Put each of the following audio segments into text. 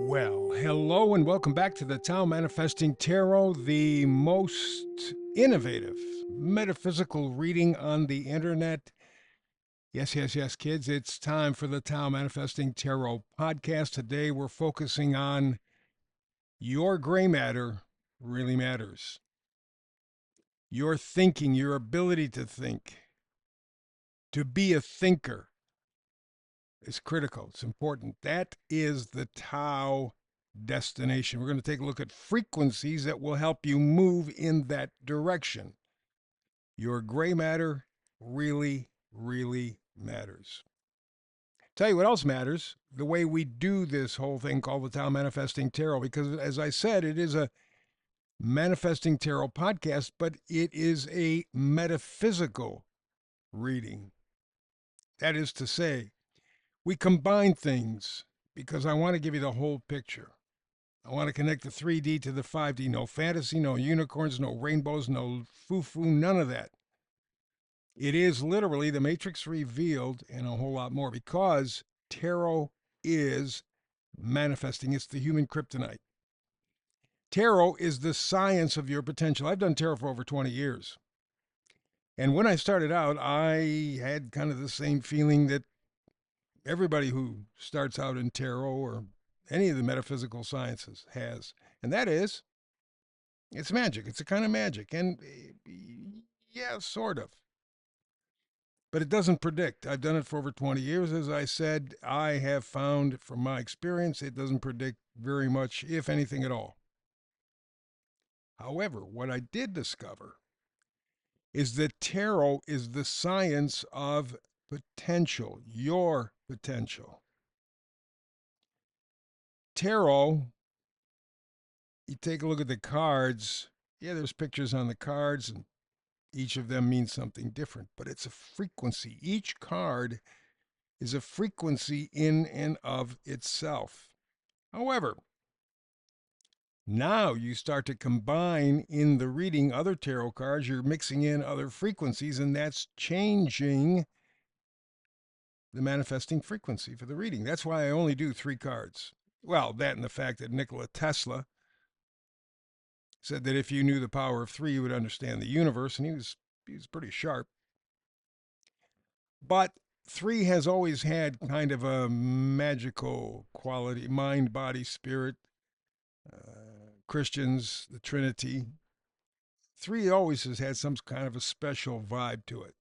Well, hello and welcome back to the Tao Manifesting Tarot, the most innovative metaphysical reading on the internet. Yes, yes, yes, kids, it's time for the Tao Manifesting Tarot podcast. Today we're focusing on your gray matter really matters. Your thinking, your ability to be a thinker is critical. It's important. That is the Tao destination. We're going to take a look at frequencies that will help you move in that direction. Your gray matter really, really matters. Tell you what else matters, the way we do this whole thing called the Tao Manifesting Tarot, because as I said, it is a Manifesting Tarot podcast, but it is a metaphysical reading. That is to say, we combine things because I want to give you the whole picture. I want to connect the 3D to the 5D. No fantasy, no unicorns, no rainbows, no foo-foo, none of that. It is literally the Matrix revealed and a whole lot more because tarot is manifesting. It's the human kryptonite. Tarot is the science of your potential. I've done tarot for over 20 years. And when I started out, I had kind of the same feeling that everybody who starts out in tarot or any of the metaphysical sciences has. And that is, it's magic. It's a kind of magic. And yeah, sort of. But it doesn't predict. I've done it for over 20 years. As I said, I have found from my experience, it doesn't predict very much, if anything at all. However, what I did discover is that tarot is the science of potential, your potential. Tarot, you take a look at the cards. Yeah, there's pictures on the cards, and each of them means something different, but it's a frequency. Each card is a frequency in and of itself. However, now you start to combine in the reading other tarot cards, you're mixing in other frequencies, and that's changing the manifesting frequency for the reading. That's why I only do 3 cards. Well, that and the fact that Nikola Tesla said that if you knew the power of 3, you would understand the universe, and he was pretty sharp. But 3 has always had kind of a magical quality, mind, body, spirit. Christians, the Trinity. 3 always has had some kind of a special vibe to it.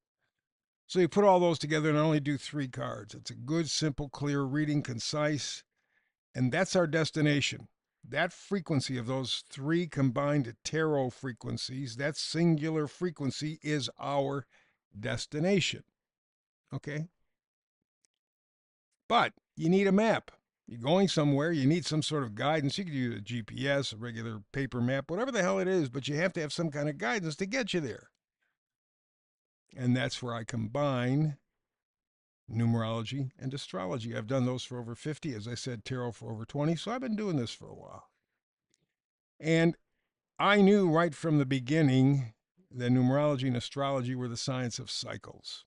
So you put all those together and I only do 3 cards. It's a good, simple, clear reading, concise, and that's our destination. That frequency of those 3 combined tarot frequencies, that singular frequency is our destination. Okay? But you need a map. You're going somewhere, you need some sort of guidance. You could use a GPS, a regular paper map, whatever the hell it is, but you have to have some kind of guidance to get you there. And that's where I combine numerology and astrology. I've done those for over 50, as I said, tarot for over 20, so I've been doing this for a while. And I knew right from the beginning that numerology and astrology were the science of cycles.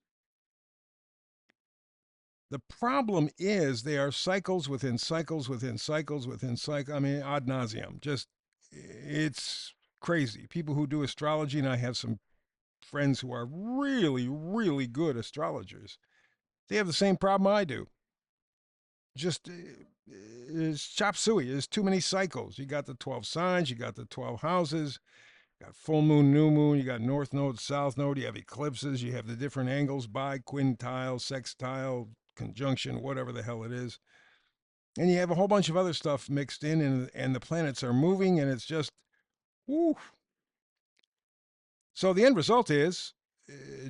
The problem is they are cycles within cycles within cycles within cycles. I mean, ad nauseum. Just, it's crazy. People who do astrology, and I have some friends who are really, really good astrologers, they have the same problem I do. Just, it's chop suey. There's too many cycles. You got the 12 signs, you got the 12 houses, you got full moon, new moon, you got north node, south node, you have eclipses, you have the different angles, biquintile, sextile, conjunction, whatever the hell it is. And you have a whole bunch of other stuff mixed in, and the planets are moving, and it's just, whoo. So the end result is,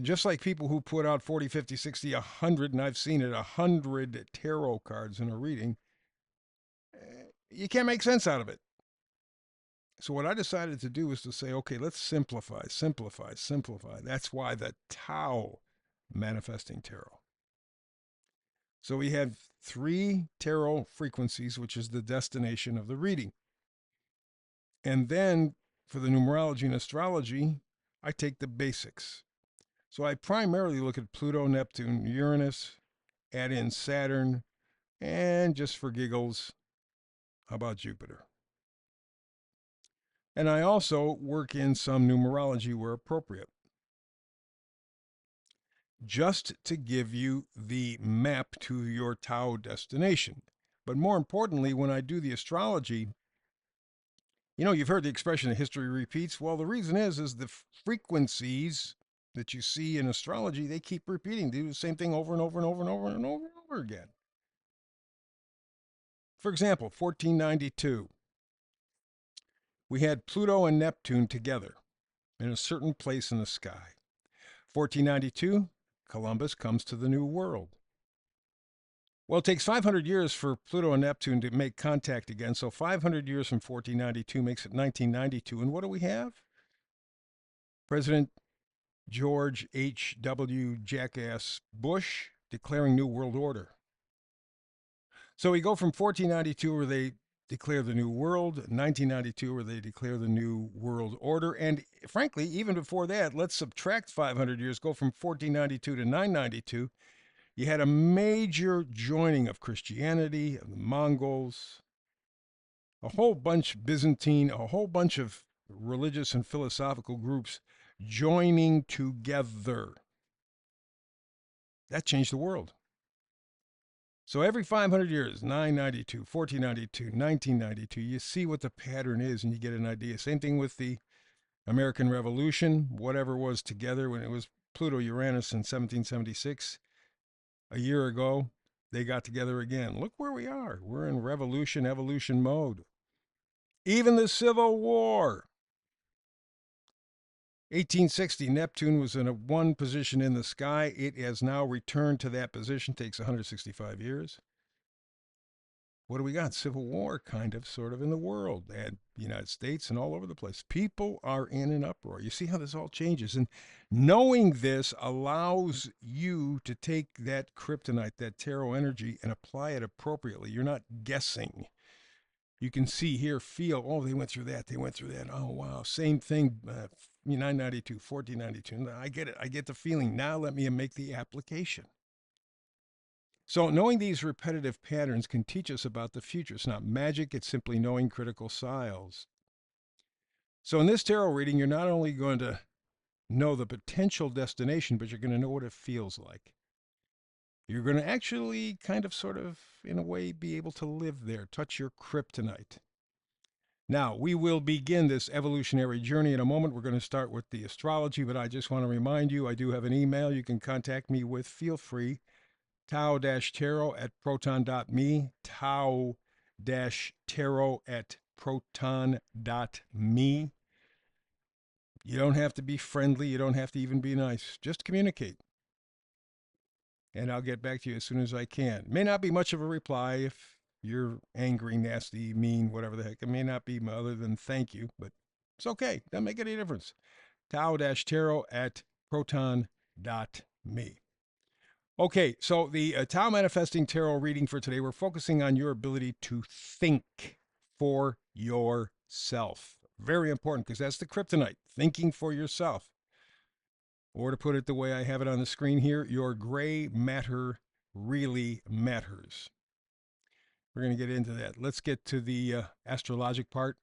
just like people who put out 40, 50, 60, 100, and I've seen it, 100 tarot cards in a reading, you can't make sense out of it. So what I decided to do was to say, okay, let's simplify, simplify, simplify. That's why the Tao Manifesting Tarot. So we have 3 tarot frequencies, which is the destination of the reading. And then for the numerology and astrology, I take the basics. So I primarily look at Pluto, Neptune, Uranus, add in Saturn, and just for giggles, How about Jupiter? And I also work in some numerology where appropriate, just to give you the map to your Tao destination. But more importantly, when I do the astrology, you've heard the expression that history repeats. Well, the reason is the frequencies that you see in astrology, they keep repeating. They do the same thing over and over and over and over and over and over again. For example, 1492, we had Pluto and Neptune together in a certain place in the sky. 1492, Columbus comes to the New World. Well, it takes 500 years for Pluto and Neptune to make contact again, so 500 years from 1492 makes it 1992. And what do we have? President George H.W. Jackass Bush declaring New World Order. So we go from 1492, where they declare the New World, 1992, where they declare the New World Order. And frankly, even before that, let's subtract 500 years, go from 1492 to 992. You had a major joining of Christianity, of the Mongols, a whole bunch Byzantine, a whole bunch of religious and philosophical groups joining together. That changed the world. So every 500 years, 992, 1492, 1992, you see what the pattern is and you get an idea. Same thing with the American Revolution, whatever was together when it was Pluto Uranus in 1776. A year ago, they got together again. Look where we are. We're in revolution, evolution mode. Even the Civil War. 1860, Neptune was in one position in the sky. It has now returned to that position. Takes 165 years. What do we got? Civil war, kind of, sort of, in the world, and the United States and all over the place. People are in an uproar. You see how this all changes. And knowing this allows you to take that kryptonite, that tarot energy, and apply it appropriately. You're not guessing. You can see, hear, feel, oh, they went through that, they went through that. Oh, wow, same thing, 992, 1492. I get it. I get the feeling. Now let me make the application. So knowing these repetitive patterns can teach us about the future. It's not magic, it's simply knowing critical styles. So in this tarot reading, you're not only going to know the potential destination, but you're going to know what it feels like. You're going to actually kind of, sort of, in a way, be able to live there, touch your kryptonite. Now, we will begin this evolutionary journey in a moment. We're going to start with the astrology, but I just want to remind you, I do have an email you can contact me with. Feel free. Tao-tarot@proton.me, Tao-tarot@proton.me. You don't have to be friendly. You don't have to even be nice. Just communicate. And I'll get back to you as soon as I can. May not be much of a reply if you're angry, nasty, mean, whatever the heck. It may not be other than thank you, but it's okay. Doesn't make any difference. Tao-tarot@proton.me. Okay, so the Tao Manifesting Tarot reading for today, we're focusing on your ability to think for yourself. Very important, because that's the kryptonite, thinking for yourself. Or to put it the way I have it on the screen here, your gray matter really matters. We're going to get into that. Let's get to the astrologic part.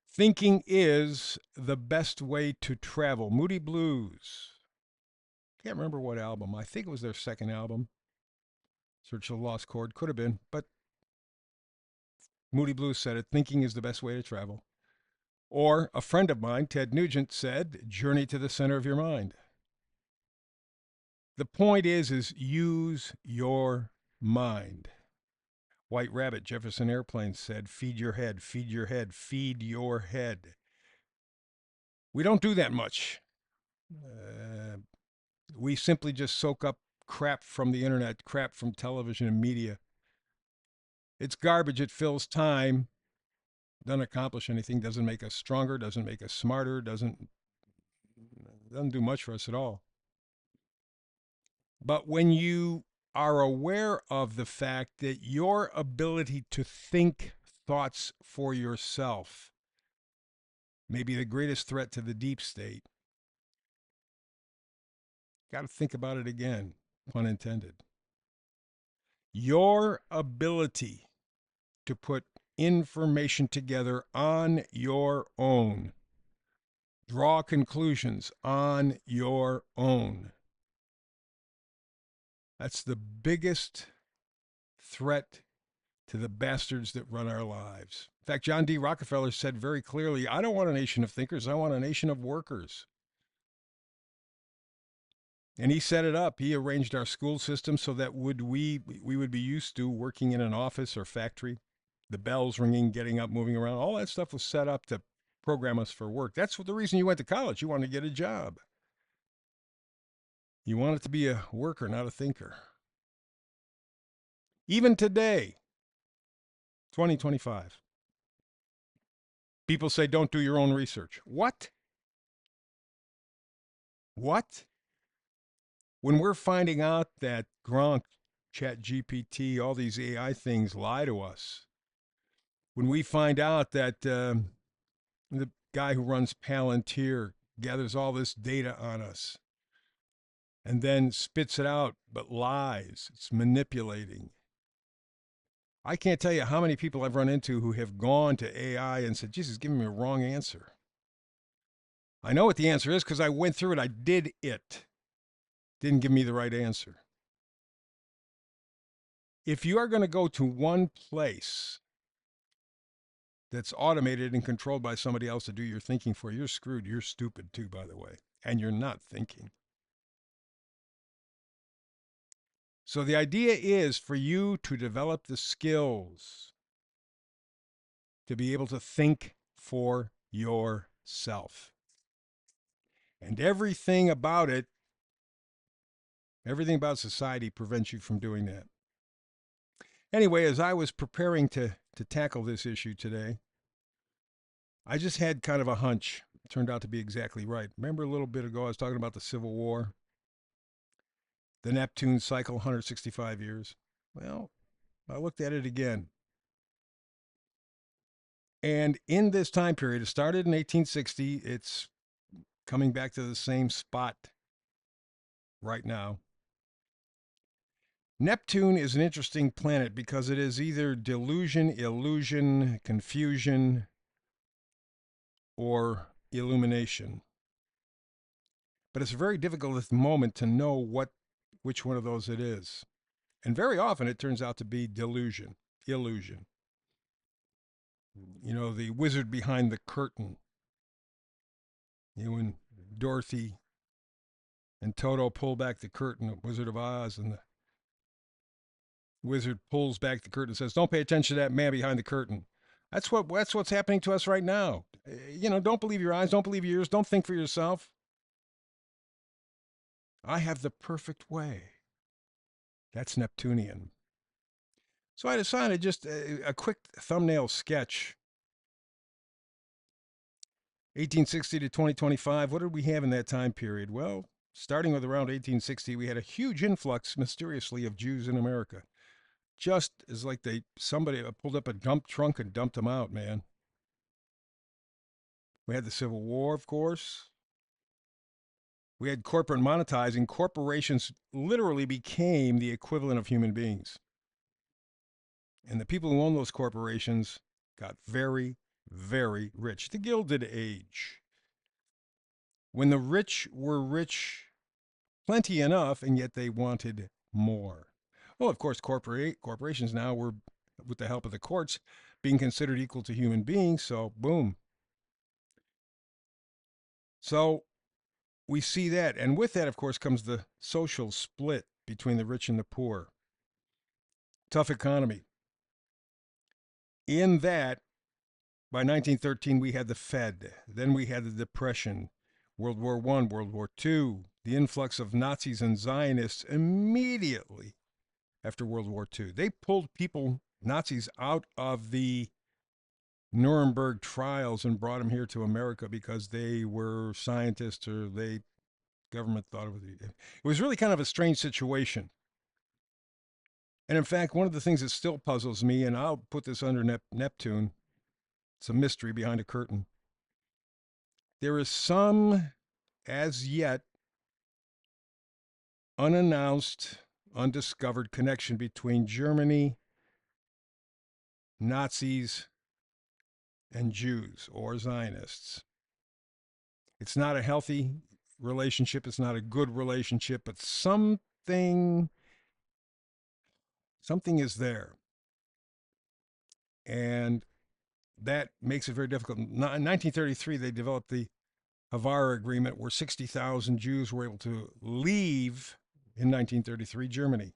Thinking is the best way to travel. Moody Blues. Can't remember what album. I think it was their second album. Search the Lost Chord. Could have been, but Moody Blues said it. Thinking is the best way to travel. Or a friend of mine, Ted Nugent, said, journey to the center of your mind. The point is use your mind. White Rabbit, Jefferson Airplane said, feed your head, feed your head, feed your head. We don't do that much. We simply just soak up crap from the internet, crap from television and media. It's garbage. It fills time. Doesn't accomplish anything. Doesn't make us stronger. Doesn't make us smarter. Doesn't do much for us at all. But when you are aware of the fact that your ability to think thoughts for yourself may be the greatest threat to the deep state, got to think about it again, pun intended. Your ability to put information together on your own. Draw conclusions on your own. That's the biggest threat to the bastards that run our lives. In fact, John D. Rockefeller said very clearly, I don't want a nation of thinkers, I want a nation of workers. And he set it up. He arranged our school system so that we would be used to working in an office or factory, the bells ringing, getting up, moving around. All that stuff was set up to program us for work. That's the reason you went to college. You wanted to get a job. You wanted to be a worker, not a thinker. Even today, 2025, people say don't do your own research. What? What? When we're finding out that Gronk, ChatGPT, all these AI things lie to us, when we find out that the guy who runs Palantir gathers all this data on us and then spits it out but lies, it's manipulating. I can't tell you how many people I've run into who have gone to AI and said, Jesus, give me a wrong answer. I know what the answer is because I went through it. I did it. Didn't give me the right answer. If you are going to go to one place that's automated and controlled by somebody else to do your thinking for you, you're screwed. You're stupid too, by the way. And you're not thinking. So the idea is for you to develop the skills to be able to think for yourself. And everything about it, everything about society prevents you from doing that. Anyway, as I was preparing to tackle this issue today, I just had kind of a hunch. It turned out to be exactly right. Remember a little bit ago I was talking about the Civil War? The Neptune cycle, 165 years. Well, I looked at it again. And in this time period, it started in 1860. It's coming back to the same spot right now. Neptune is an interesting planet because it is either delusion, illusion, confusion, or illumination. But it's very difficult at the moment to know which one of those it is. And very often it turns out to be delusion, illusion. You know, the wizard behind the curtain. You know, when Dorothy and Toto pull back the curtain, Wizard of Oz, and the wizard pulls back the curtain and says, "Don't pay attention to that man behind the curtain." That's what's happening to us right now. You know, don't believe your eyes, don't believe your ears, don't think for yourself. I have the perfect way. That's Neptunian. So I decided just a quick thumbnail sketch. 1860 to 2025, what did we have in that time period? Well, starting with around 1860, we had a huge influx, mysteriously, of Jews in America. Just as like somebody pulled up a dump trunk and dumped them out, man. We had the Civil War, of course. We had corporate monetizing. Corporations literally became the equivalent of human beings. And the people who owned those corporations got very, very rich. The Gilded Age. When the rich were rich, plenty enough, and yet they wanted more. Well, of course, corporations now were, with the help of the courts, being considered equal to human beings, so boom. So we see that. And with that, of course, comes the social split between the rich and the poor. Tough economy. In that, by 1913, we had the Fed. Then we had the Depression, World War I, World War II, the influx of Nazis and Zionists immediately after World War II. They pulled Nazis, out of the Nuremberg trials and brought them here to America because they were scientists, or government thought it was really kind of a strange situation. And in fact, one of the things that still puzzles me, and I'll put this under Neptune, it's a mystery behind a curtain. There is some, as yet, unannounced, undiscovered connection between Germany Nazis and Jews or Zionists. It's not a healthy relationship. It's not a good relationship, but something is there. And that makes it very difficult. In 1933, they developed the Havara Agreement, where 60,000 Jews were able to leave in 1933 Germany.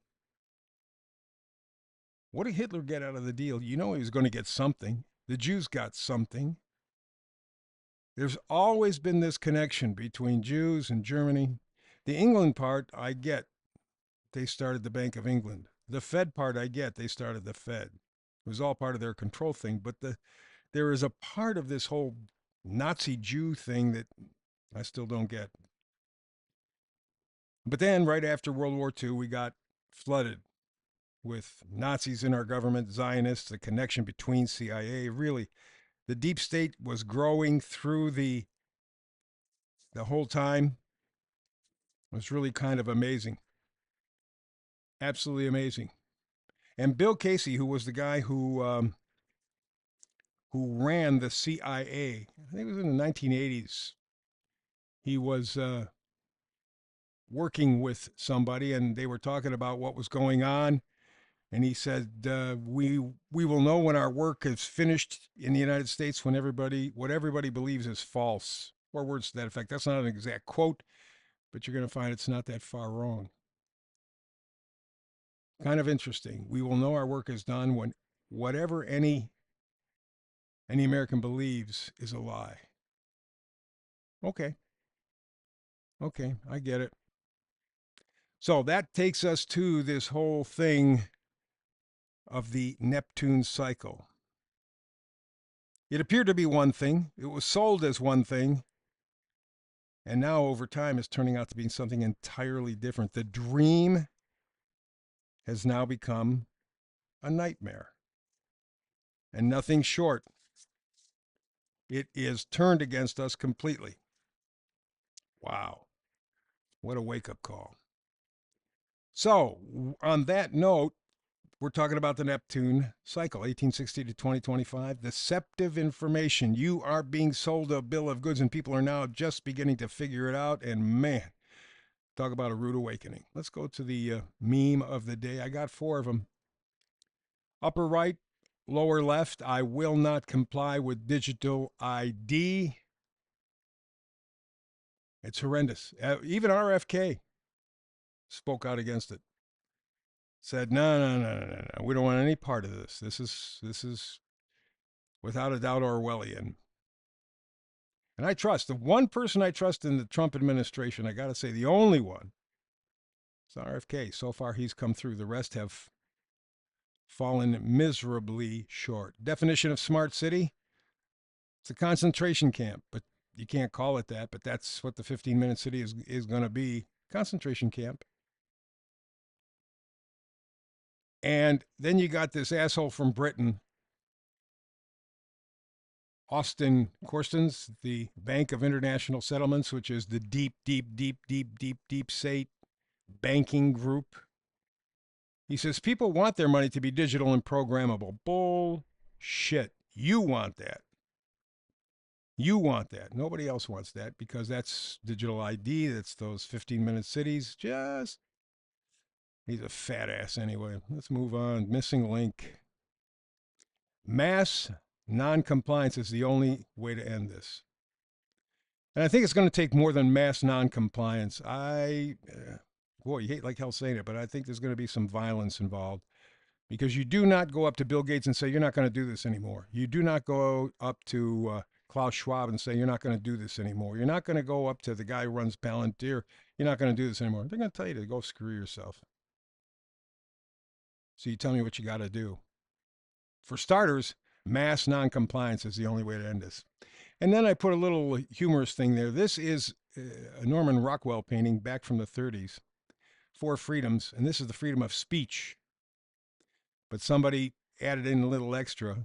What did Hitler get out of the deal? You know he was going to get something. The Jews got something. There's always been this connection between Jews and Germany. The England part, I get. They started the Bank of England. The Fed part, I get. They started the Fed. It was all part of their control thing. But there is a part of this whole Nazi Jew thing that I still don't get. But then, right after World War II, we got flooded with Nazis in our government, Zionists, the connection between CIA. Really, the deep state was growing through the whole time. It was really kind of amazing. Absolutely amazing. And Bill Casey, who was the guy who ran the CIA, I think it was in the 1980s. He was working with somebody, and they were talking about what was going on. And he said, "We will know when our work is finished in the United States when what everybody believes is false," or words to that effect. That's not an exact quote, but you're going to find it's not that far wrong. Kind of interesting. We will know our work is done when whatever any American believes is a lie. Okay. Okay, I get it. So that takes us to this whole thing of the Neptune cycle. It appeared to be one thing, it was sold as one thing, and now over time it's turning out to be something entirely different. The dream has now become a nightmare, and nothing short. It is turned against us completely. Wow, what a wake up call. So, on that note, we're talking about the Neptune cycle, 1860 to 2025. Deceptive information. You are being sold a bill of goods, and people are now just beginning to figure it out. And man, talk about a rude awakening. Let's go to the meme of the day. I got 4 of them. Upper right, lower left. I will not comply with digital ID. It's horrendous. Even RFK spoke out against it. Said, no. We don't want any part of this. This is without a doubt Orwellian. And I trust the one person I trust in the Trump administration, I got to say the only one, is RFK. So far he's come through. The rest have fallen miserably short. Definition of smart city? It's a concentration camp, but you can't call it that, but that's what the 15-minute city is going to be. Concentration camp. And then you got this asshole from Britain, Austin Corstens, the Bank of International Settlements, which is the deep state banking group. He says people want their money to be digital and programmable. Bullshit. You want that. You want that. Nobody else wants that because that's digital ID. That's those 15-minute cities. Just, he's a fat ass anyway. Let's move on. Missing link. Mass non-compliance is the only way to end this. And I think it's going to take more than mass non-compliance. Boy, you hate like hell saying it, but I think there's going to be some violence involved because you do not go up to Bill Gates and say, you're not going to do this anymore. You do not go up to Klaus Schwab and say, you're not going to do this anymore. You're not going to go up to the guy who runs Palantir. You're not going to do this anymore. They're going to tell you to go screw yourself. So you tell me what you got to do. For starters, mass non-compliance is the only way to end this. And then I put a little humorous thing there. This is a Norman Rockwell painting back from the 30s. 4 freedoms, and this is the freedom of speech. But somebody added in a little extra.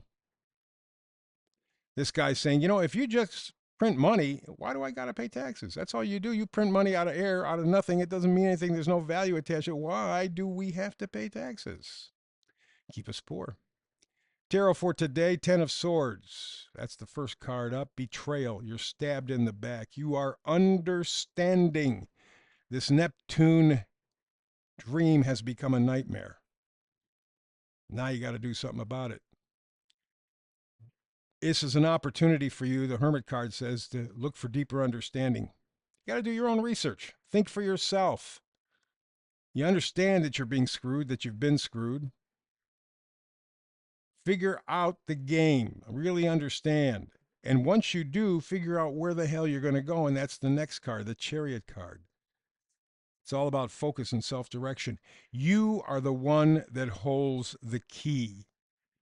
This guy's saying, if you just print money, why do I got to pay taxes? That's all you do. You print money out of air, out of nothing. It doesn't mean anything. There's no value attached to it. Why do we have to pay taxes? Keep us poor. Tarot for today, 10 of Swords. That's the first card up. Betrayal. You're stabbed in the back. You are understanding. This Neptune dream has become a nightmare. Now you got to do something about it. This is an opportunity for you, the Hermit card says, to look for deeper understanding. You got to do your own research. Think for yourself. You understand that you're being screwed, that you've been screwed. Figure out the game. Really understand. And once you do, figure out where the hell you're going to go. And that's the next card, the Chariot card. It's all about focus and self-direction. You are the one that holds the key,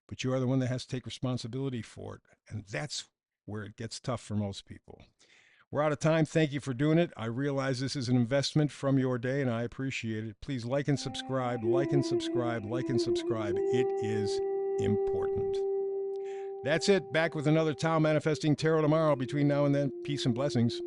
but you are the one that has to take responsibility for it. And that's where it gets tough for most people. We're out of time. Thank you for doing it. I realize this is an investment from your day, and I appreciate it. Please like and subscribe, like and subscribe, like and subscribe. It is important. That's it. Back with another Tao Manifesting Tarot tomorrow. Between now and then, peace and blessings.